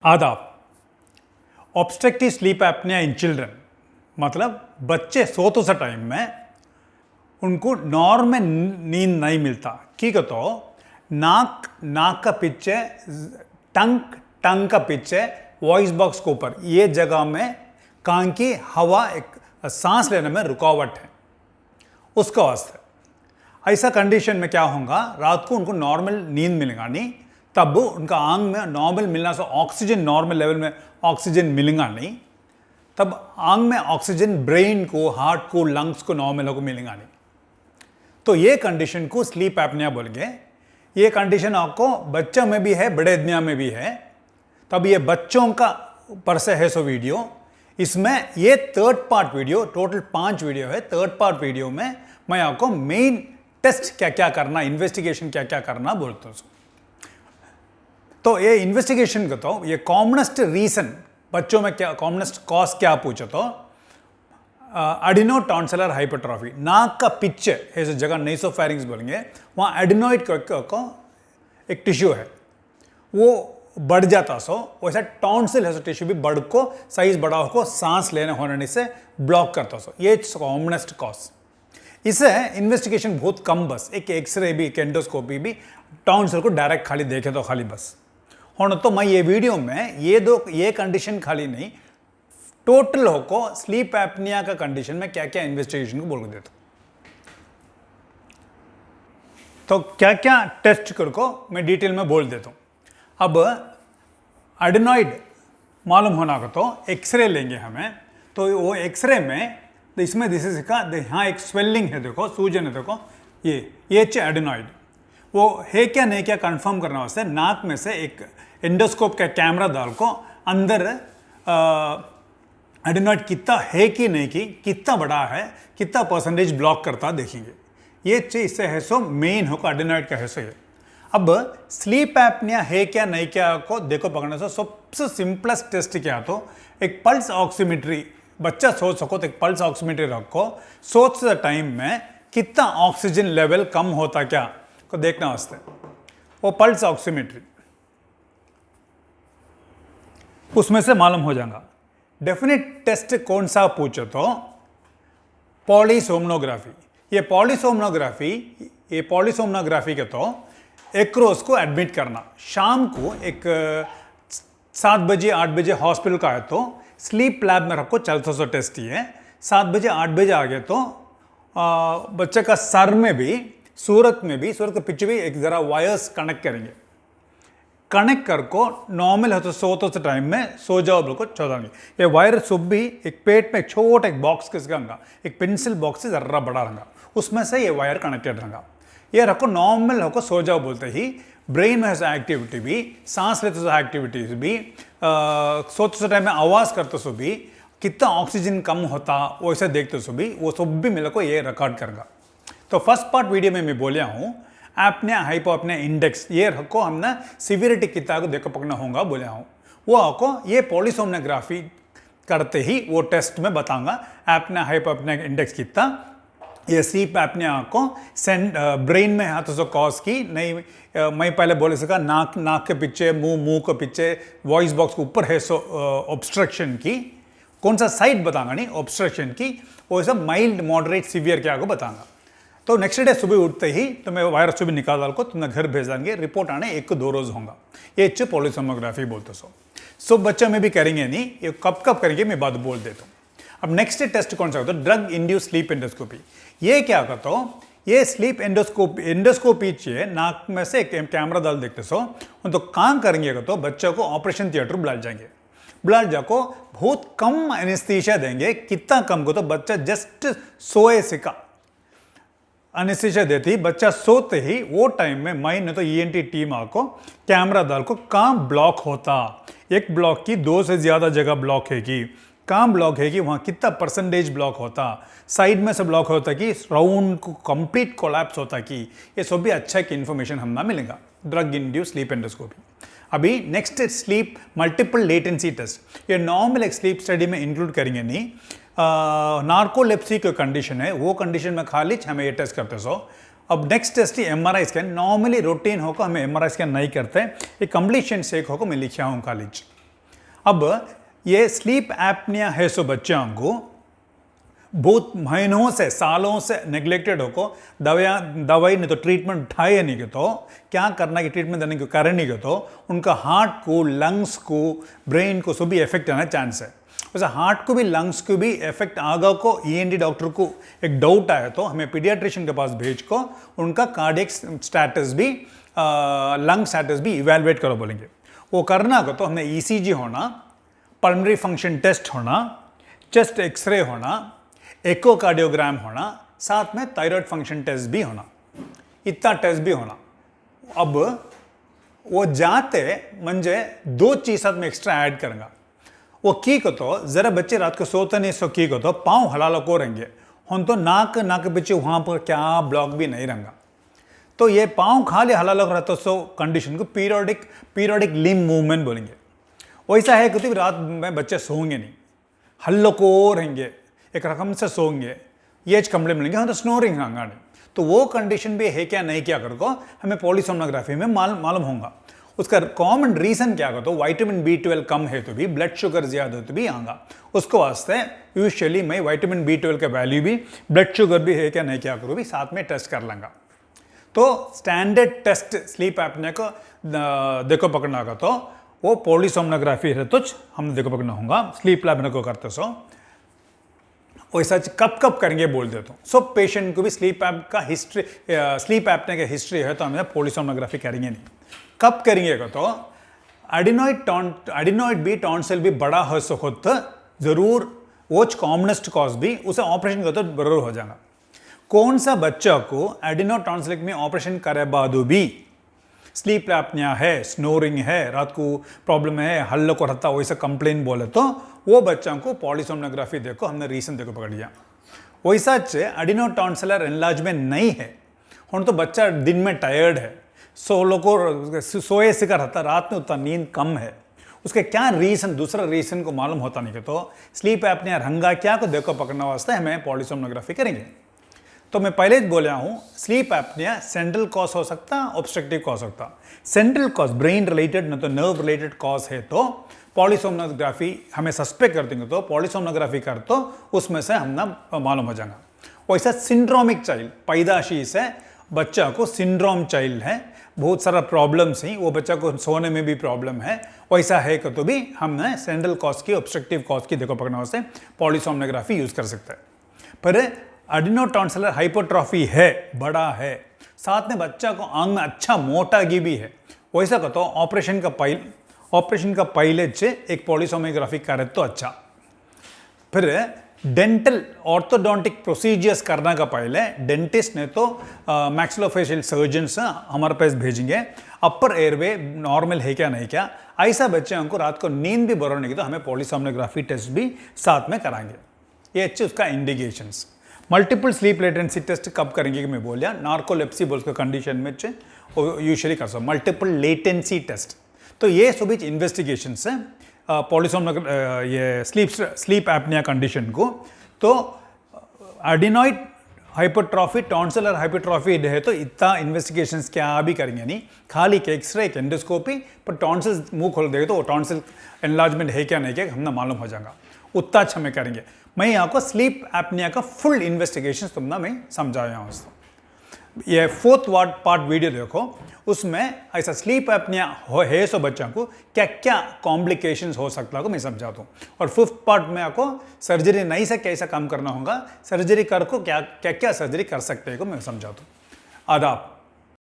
आदाब। Obstructive sleep apnoea in children मतलब बच्चे सोते से टाइम में उनको नॉर्मल नींद नहीं मिलता। ठीक है, तो नाक का पीछे, टंग का पीछे, वॉइस बॉक्स के ऊपर ये जगह में कान की हवा सांस लेने में रुकावट है, उसका वास्ते ऐसा कंडीशन में क्या होगा, रात को उनको नॉर्मल नींद मिलेगा नहीं, तब उनका आंग में नॉर्मल मिलना से ऑक्सीजन नॉर्मल लेवल में ऑक्सीजन मिलेगा नहीं, तब आंग में ऑक्सीजन ब्रेन को, हार्ट को, लंग्स को नॉर्मल को मिलेगा नहीं। तो ये कंडीशन को स्लीप एपनिया बोलेंगे। ये कंडीशन आपको बच्चों में भी है, बड़े आदमियों में भी है। तब ये बच्चों का पर से है सो वीडियो, इसमें ये third part video, total 5 video है। थर्ड पार्ट वीडियो में मैं आपको मेन टेस्ट क्या क्या करना, इन्वेस्टिगेशन क्या क्या करना बोलता हूँ। तो ये इन्वेस्टिगेशन का तो ये कॉमनेस्ट रीजन बच्चों में क्या, कॉमनेस्ट कॉज क्या पूछो तो एडिनोटॉन्सिलर हाइपरट्रॉफी, नाक का पिच ऐसे जगह नेसोफेरिंग्स बोलेंगे, वहाँ एडिनोइड को एक टिश्यू है, वो बढ़ जाता सो वैसा टॉन्सिल है, टिश्यू भी बढ़ को साइज बड़ा हो, सांस लेने होने से ब्लॉक करता सो, ये कॉमनेस्ट कॉज। इसे इन्वेस्टिगेशन बहुत कम, बस एक एक्सरे भी, एक एंडोस्कोपी भी टॉन्सिल को डायरेक्ट खाली देखे तो खाली बस होना। तो मैं ये वीडियो में ये कंडीशन खाली नहीं, टोटल हो को स्लीप एपनिया का कंडीशन में क्या क्या इन्वेस्टिगेशन को बोल देता हूं। तो क्या क्या टेस्ट करको मैं डिटेल में बोल देता हूं। अब एडेनॉइड मालूम होना का तो एक्सरे लेंगे हमें, तो वो एक्सरे में इसमें दिस इज का यहाँ एक स्वेलिंग है, देखो सूजन है, देखो ये एडेनॉइड वो है क्या नहीं क्या कंफर्म करने वास्ते नाक में से एक एंडोस्कोप का कैमरा डाल को अंदर एडेनॉइड कितना है कि नहीं, कि कितना बड़ा है, कितना परसेंटेज ब्लॉक करता देखेंगे। ये चीज से है सो मेन होगा एडेनॉइड का है सो ये। अब स्लीप एपनिया है क्या नहीं क्या को देखो पकड़ने से सबसे सिंपलेस्ट टेस्ट क्या, तो एक पल्स ऑक्सीमीट्री, बच्चा सोच सको तो एक पल्स ऑक्सीमीट्री रखो, सोचते टाइम में कितना ऑक्सीजन लेवल कम होता क्या को देखना वास्ते वो पल्स ऑक्सीमीट्री, उसमें से मालूम हो जाएगा। डेफिनेट टेस्ट कौन सा पूछो तो पॉलीसोमनोग्राफी। ये पॉलीसोमनोग्राफी के तो एक रोज को एडमिट करना, शाम को एक 7 बजे 8 बजे हॉस्पिटल का है तो स्लीप लैब में रखो, चलता सो टेस्ट ये 7 बजे 8 बजे आ गए तो बच्चे का सर में भी, सूरत के पीछे भी एक जरा वायर्स कनेक्ट करेंगे, कनेक्ट कर को नॉर्मल है तो सोते से टाइम में सो जाओ बिल्कुल चौदांगे। ये वायर सब भी एक पेट में छोटा एक बॉक्स किसका, एक पेंसिल बॉक्स से जर्रा बड़ा रहेगा, उसमें से ये वायर कनेक्टेड रहेगा। ये रखो नॉर्मल होकर सो जाओ बोलते ही ब्रेन में एक्टिविटी भी, सांस लेते सो एक्टिविटीज भी, सोते से टाइम में आवाज़ करते सो भी, कितना ऑक्सीजन कम होता वैसे देखते सो भी, वो सब भी मेरे को ये रिकॉर्ड करेगा। तो फर्स्ट पार्ट वीडियो में मैं बोलिया हूँ एपनिया हाइपोएपनिया इंडेक्स, ये रखो हमने सिवियरिटी कितना को देखो पकड़ना होगा बोलिया हूँ, वो आपको ये पॉलीसोमनोग्राफी करते ही वो टेस्ट में बताऊंगा एपनिया हाइपोएपनिया इंडेक्स कितना। ये स्लीप एपनिया को ब्रेन में हाथ से कॉज की नहीं, मैं पहले बोले सका नाक के पीछे, मुंह के पीछे, वॉइस बॉक्स के ऊपर है सो ऑब्स्ट्रक्शन की, कौन सा साइड बताऊंगा नहीं ऑब्स्ट्रक्शन की, वो सब माइल्ड मॉडरेट सीवियर क्या को बताऊंगा। तो नेक्स्ट डे सुबह उठते ही तुम्हें वायरस सुबह निकाल डाल को तुम्हें घर भेज देंगे, रिपोर्ट आने 1-2 रोज होगा। ये पॉलीसोमोग्राफी बोलते सो बच्चों में भी करेंगे नहीं, ये कब करेंगे मैं बात बोल देता हूँ। अब नेक्स्ट टेस्ट कौन सा होता है, ड्रग इंड्यूस स्लीप एंडोस्कोपी। ये क्या करता हो, ये स्लीप एंडोस्कोपी चाहिए, नाक में से एक कैमरा डाल देखते सो तो काम करेंगे तो बच्चों को ऑपरेशन थिएटर बुला जाएंगे, बुला जाको बहुत कम एनेस्थीसिया देंगे, कितना कम को तो बच्चा जस्ट सोए सिका एनेस्थीसिया देती, बच्चा सोते ही वो टाइम में मैं ने तो ईएनटी टीम आको कैमरा डाल को कहाँ ब्लॉक होता, एक ब्लॉक की 2 से ज़्यादा जगह ब्लॉक है कि कहाँ ब्लॉक है कि वहाँ कितना परसेंटेज ब्लॉक होता, साइड में से ब्लॉक होता कि राउंड को कंप्लीट कोलैप्स होता कि, ये सब भी अच्छा एक इन्फॉर्मेशन हमना मिलेगा ड्रग इंड्यूस स्लीप एंडोस्कोपी। अभी next sleep multiple latency test, ये नॉर्मल एक स्लीप स्टडी में इंक्लूड करेंगे नहीं, नार्कोलेप्सी का कंडीशन है, वो कंडीशन में खाली हमें ये टेस्ट करते सो। अब next test MRI scan, normally routine होकर हमें एमआरआई स्कैन नहीं करते, ये कंप्लीशन सेक होकर मैं लिखा हूँ कॉलेज। अब ये स्लीप एपनिया है सो बच्चों को बहुत महीनों से सालों से नेग्लेक्टेड होको दवाई नहीं तो ट्रीटमेंट उठाए नहीं के तो क्या करना कि ट्रीटमेंट देने को कारण नहीं के तो उनका हार्ट को लंग्स को ब्रेन को सभी इफेक्ट आना चांस है। वैसे हार्ट को भी लंग्स को भी इफेक्ट आगा को ईएनटी डॉक्टर को एक डाउट आया तो हमें पीडियाट्रिशियन के पास भेज को उनका कार्डियक स्टेटस भी लंग स्टेटस भी इवेलुएट करो बोलेंगे। वो करना को तो हमने ईसीजी होना, पल्मोनरी फंक्शन टेस्ट होना, चेस्ट एक्सरे होना, एकोकार्डियोग्राम होना, साथ में थायराइड फंक्शन टेस्ट भी होना, इतना टेस्ट भी होना। अब वो जाते मंजे 2 चीज साथ में एक्स्ट्रा ऐड करूंगा। वो की को तो जरा बच्चे रात को सोते नहीं सो की को तो पाँव हलाला को रहेंगे हम तो नाक पीछे वहां पर क्या ब्लॉक भी नहीं रहेगा तो ये पाँव खाली हलाला को रहता सो कंडीशन को पीरियोडिक लिम्ब मूवमेंट बोलेंगे। वैसा है कि रात में बच्चे सोएंगे नहीं, हल्लो को रहेंगे, एक रकम से सोएंगे, एज कंप्लेंट मिलेंगे हम तो स्नोरिंग होगा नहीं। तो वो कंडीशन भी है क्या नहीं क्या कर को हमें पॉलीसोमनोग्राफी में मालूम होगा। उसका कॉमन रीजन क्या हो तो विटामिन B12 कम है तो भी, ब्लड शुगर ज्यादा हो तो भी आगा। उसको वास्ते यूजुअली मैं विटामिन B12 का वैल्यू भी, ब्लड शुगर भी है क्या नहीं क्या करूँ भी साथ में टेस्ट कर लूँगा। तो स्टैंडर्ड टेस्ट स्लीप एपनिया को देखो पकड़ना का तो वो पॉलीसोमनोग्राफी है तो हम देखो पकड़ना होगा। स्लीप लैब को करते सो वैसा कब करेंगे बोल देता हूँ। सो पेशेंट को भी स्लीप ऐप का हिस्ट्री, स्लीप एपनिया का हिस्ट्री है तो हमें पॉलीसोमनोग्राफी करेंगे नहीं। कब करेंगे को तो एडिनॉइड भी टॉन्सिल भी बड़ा हो सको तो जरूर वो कॉमनेस्ट कॉज भी उसे ऑपरेशन कर तो जरूर हो जाएगा। कौन सा बच्चा को एडिनोटॉन्सिल में ऑपरेशन करे बाद भी स्लीप एपनिया है, स्नोरिंग है, रात को प्रॉब्लम है, हल्लो को रहता वैसा कंप्लेन बोले तो वो बच्चों को पॉलीसोमनोग्राफी देखो हमने रीजन देखो पकड़ लिया। वैसा एडिनोटॉन्सिलर एनलार्जमेंट नहीं है हम तो बच्चा दिन में टायर्ड है, सोए से का रहता, रात में उतना नींद कम है, उसके क्या रीजन दूसरा रीजन को मालूम होता नहीं कि तो स्लीप एपनिया रंगा क्या को देखो पकड़ना वास्ते हमें पॉलीसोमनोग्राफी करेंगे। तो मैं पहले बोला हूँ स्लीप एपनिया सेंट्रल कॉज हो सकता, ऑब्स्ट्रक्टिव कॉज हो सकता। सेंट्रल कॉज ब्रेन रिलेटेड न तो नर्व रिलेटेड कॉज है तो पॉलीसोमनोग्राफी हमें सस्पेक्ट कर देंगे तो पॉलीसोमनोग्राफी कर तो उसमें से हमने मालूम हो जाएगा। वैसा सिंड्रोमिक चाइल्ड पैदाशी से बच्चा को सिंड्रोम चाइल्ड है, बहुत सारा प्रॉब्लम्स ही, वो बच्चा को सोने में भी प्रॉब्लम है, वैसा है तो भी हमने सेंट्रल कॉज की ऑब्स्ट्रक्टिव कॉज की देखो पकड़ना वास्ते पॉलीसोमनोग्राफी यूज कर सकते हैं। पर एडिनोटॉन्सिलर हाइपरट्रॉफी है, बड़ा है, साथ में बच्चा को आंग में अच्छा मोटा गी भी है, वैसा का तो ऑपरेशन का पहले से एक पॉलीसोमनोग्राफी करे तो अच्छा। फिर डेंटल ऑर्थोडोंटिक प्रोसीजर्स करने का पहले डेंटिस्ट ने तो मैक्सिलोफेशियल सर्जन्स हमारे पास भेजेंगे, अपर एयरवे नॉर्मल है क्या नहीं क्या, ऐसा बच्चे को रात को नींद भी बरोने की तो हमें पॉलीसोमनोग्राफी टेस्ट भी साथ में कराएंगे। ये अच्छे उसका indications. Multiple sleep latency test कब करेंगे कि मैं बोलिया नार्कोलेप्सी बोल के कंडीशन में यूजुअली कर सकते मल्टीपल लेटेंसी टेस्ट। तो ये सभी इन्वेस्टिगेशन से पॉलीसोमनोग्राफी ये स्लीप एपनिया कंडीशन को तो एडिनॉइड हाइपरट्रॉफी टॉन्सिलर हाइपरट्रॉफी है तो इतना इन्वेस्टिगेशंस क्या भी करेंगे नहीं, खाली एक एक्सरे एक एंडोस्कोपी पर टॉन्सिल मुंह खोल देगा तो वो टॉन्सिल एनलार्जमेंट है क्या नहीं क्या हमने मालूम हो जाएगा, उतना अच्छा में करेंगे। मैं यहाँ को स्लीप एपनिया का फुल इन्वेस्टिगेशन तुमने मैं समझाया हूँ। ये 4th पार्ट वीडियो देखो, उसमें ऐसा स्लीप एपनिया है सो बच्चों को क्या क्या कॉम्प्लिकेशंस हो सकता है को मैं समझाता हूँ। और 5th पार्ट में आपको सर्जरी नहीं से कैसा काम करना होगा, सर्जरी कर को क्या क्या सर्जरी कर सकते हैं को मैं समझाता हूँ। आदाब।